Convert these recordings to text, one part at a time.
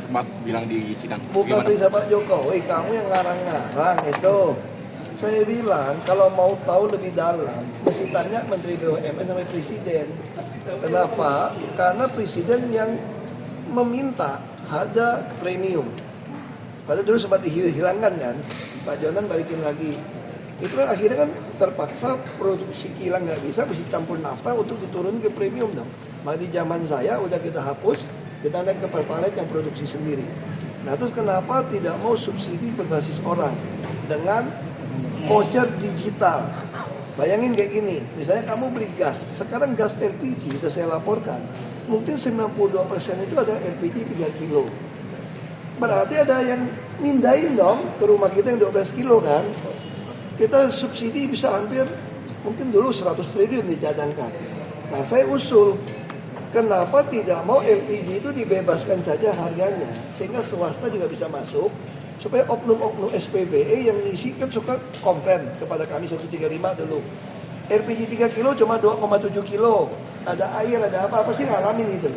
sempat bilang di sidang. Bukan perintah Pak Jokowi, kamu yang ngarang-ngarang itu. Saya bilang kalau mau tahu lebih dalam, mesti tanya Menteri BUMN sampai Presiden. Kenapa? Karena Presiden yang meminta harga premium. Padahal dulu sempat dihilangkan kan, Pak Jonan balikin lagi. Itu kan akhirnya kan terpaksa produksi kilang nggak bisa, mesti campur nafta untuk diturun ke premium dong. Maka di zaman saya udah kita hapus, kita naik ke pertalite yang produksi sendiri. Nah terus kenapa tidak mau subsidi berbasis orang dengan voucher digital? Bayangin kayak gini, misalnya kamu beli gas, sekarang gas LPG itu saya laporkan, mungkin 92% itu ada LPG 3 kilo. Berarti ada yang mindahin dong ke rumah kita yang 12 kilo kan. Kita subsidi bisa hampir, mungkin dulu 100 triliun dicadangkan. Nah saya usul, kenapa tidak mau LPG itu dibebaskan saja harganya, sehingga swasta juga bisa masuk, supaya oknum-oknum SPBE yang ngisi kan suka komplain kepada kami 135 dulu. LPG 3 kilo cuma 2,7 kilo, ada air, ada apa sih ngalamin itu.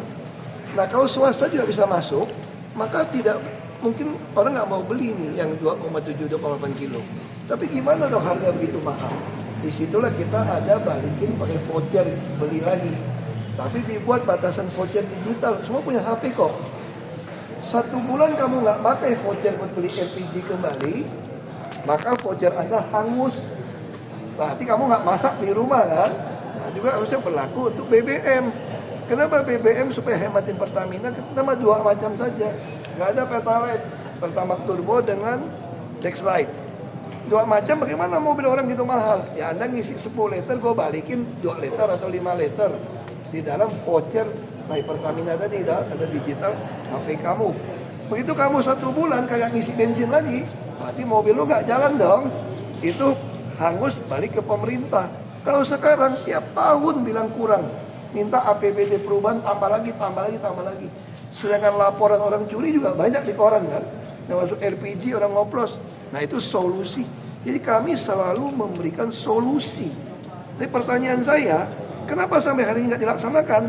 Nah kalau swasta juga bisa masuk, maka tidak mungkin orang nggak mau beli nih yang 2,7, 2,8 kilo. Tapi gimana dong harga begitu mahal? Disitulah kita ada balikin pakai voucher, beli lagi. Tapi dibuat batasan voucher digital, semua punya HP kok. 1 bulan kamu nggak pakai voucher buat beli LPG kembali, maka voucher Anda hangus. Berarti kamu nggak masak di rumah kan? Nah juga harusnya berlaku untuk BBM. Kenapa BBM supaya hematin Pertamina? Cuma 2 macam saja. Nggak ada Pertalite, Pertamax Turbo dengan Dexlite. 2 macam, bagaimana mobil orang gitu mahal? Ya Anda ngisi 10 liter, gue balikin 2 liter atau 5 liter. Di dalam voucher baik Pertamina tadi ada digital HP kamu. Begitu kamu 1 bulan kagak ngisi bensin lagi, berarti mobil lu nggak jalan dong. Itu hangus balik ke pemerintah. Kalau sekarang tiap tahun bilang kurang, minta APBD perubahan tambah lagi. Sedangkan laporan orang curi juga banyak di koran kan, termasuk LPG orang ngoplos. Nah itu solusi. Jadi kami selalu memberikan solusi. Tapi pertanyaan saya, kenapa sampai hari ini nggak dilaksanakan?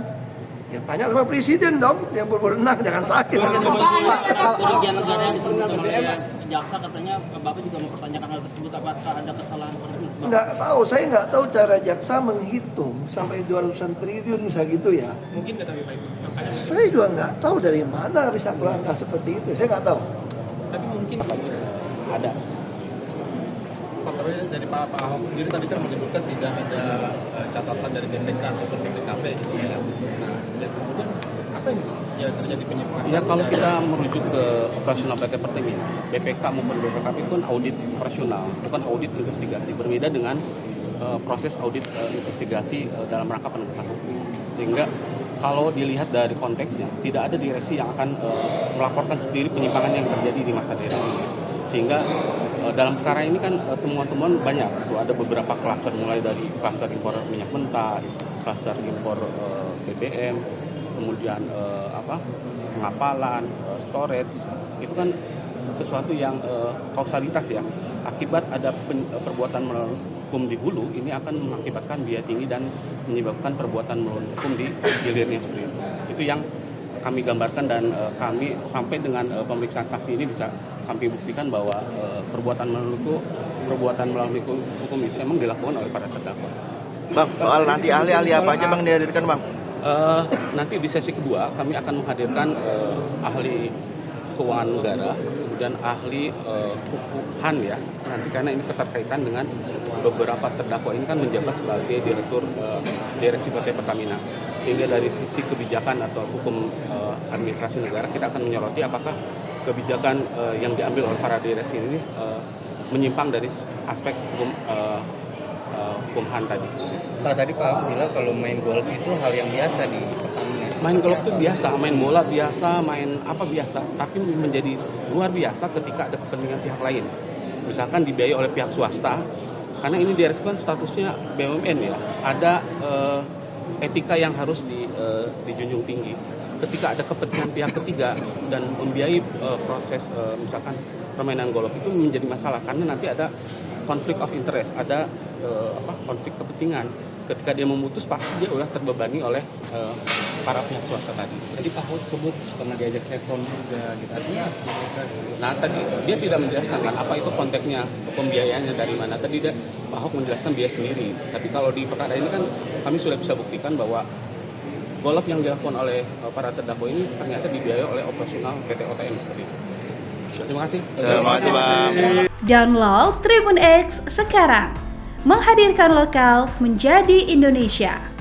Ya tanya sama Presiden dong, yang berwenang, jangan sakit. Kerugian negara yang disebutkan oleh jaksa, katanya Bapak juga mempertanyakan hal tersebut, apakah ada kesalahan tersebut? Nggak tahu, saya nggak tahu cara jaksa menghitung sampai 200-an triliun misalnya gitu ya. Mungkin data Bapak itu. Saya juga nggak tahu dari mana bisa melangkah seperti itu, saya nggak tahu. Tapi mungkin Ada. Pak, tapi dari Pak Ahok sendiri tadi kan menyebutkan tidak ada catatan dari BPK ataupun BPKP gitu ya. Nah, dan kemudian apa yang terjadi penyimpangan? Ya kalau kita merujuk ke operasional PT Pertamina, BPK maupun BPKP itu kan audit operasional, bukan audit investigasi. Berbeda dengan proses audit investigasi dalam rangka penegakan hukum. Sehingga kalau dilihat dari konteksnya, tidak ada direksi yang akan melaporkan sendiri penyimpangan yang terjadi di masa direksi. Sehingga dalam perkara ini kan temuan-temuan banyak. Ada beberapa klaster, mulai dari klaster impor minyak mentah, klaster impor BBM, kemudian pengapalan, storage. Itu kan sesuatu yang kausalitas ya. Akibat ada perbuatan melawan hukum di hulu, ini akan mengakibatkan biaya tinggi dan menyebabkan perbuatan melawan hukum di hilirnya seperti itu. Itu yang kami gambarkan dan kami sampai dengan pemeriksaan saksi ini bisa kami buktikan bahwa perbuatan melawan hukum itu memang dilakukan oleh para terdakwa. Bang, soal nanti ahli apa aja Bang dihadirkan Bang? Nanti di sesi kedua kami akan menghadirkan ahli keuangan negara, kemudian ahli HAN ya. Nanti karena ini keterkaitan dengan beberapa terdakwa ini kan menjabat sebagai direktur direksi PT Pertamina. Sehingga dari sisi kebijakan atau hukum administrasi negara kita akan menyoroti apakah kebijakan yang diambil oleh para direksi ini menyimpang dari aspek hukum HAN tadi. Pak, tadi Pak bilang kalau main golf itu hal yang biasa di Pertamina. Main golf itu biasa, main bola biasa, main apa biasa, tapi menjadi luar biasa ketika ada kepentingan pihak lain. Misalkan dibiayai oleh pihak swasta, karena ini direksi kan statusnya BUMN ya, ada etika yang harus dijunjung tinggi. Ketika ada kepentingan pihak ketiga dan membiayai proses misalkan permainan golf itu menjadi masalah karena nanti ada konflik of interest, ada konflik kepentingan. Ketika dia memutus pasti dia udah terbebani oleh para pihak swasta tadi. Tadi Pak Ahok sebut pernah diajak Chevron juga gitu. Artinya Nah tadi dia tidak menjelaskan kan apa itu konteksnya, pembiayaannya dari mana. Tadi Pak Ahok menjelaskan biaya sendiri. Tapi kalau di perkara ini kan kami sudah bisa buktikan bahwa golf yang dilakukan oleh para terdakwa ini ternyata dibiayai oleh operasional PT OTM seperti itu. Terima kasih. Terima kasih Bang. Download Tribun X sekarang. Menghadirkan lokal menjadi Indonesia.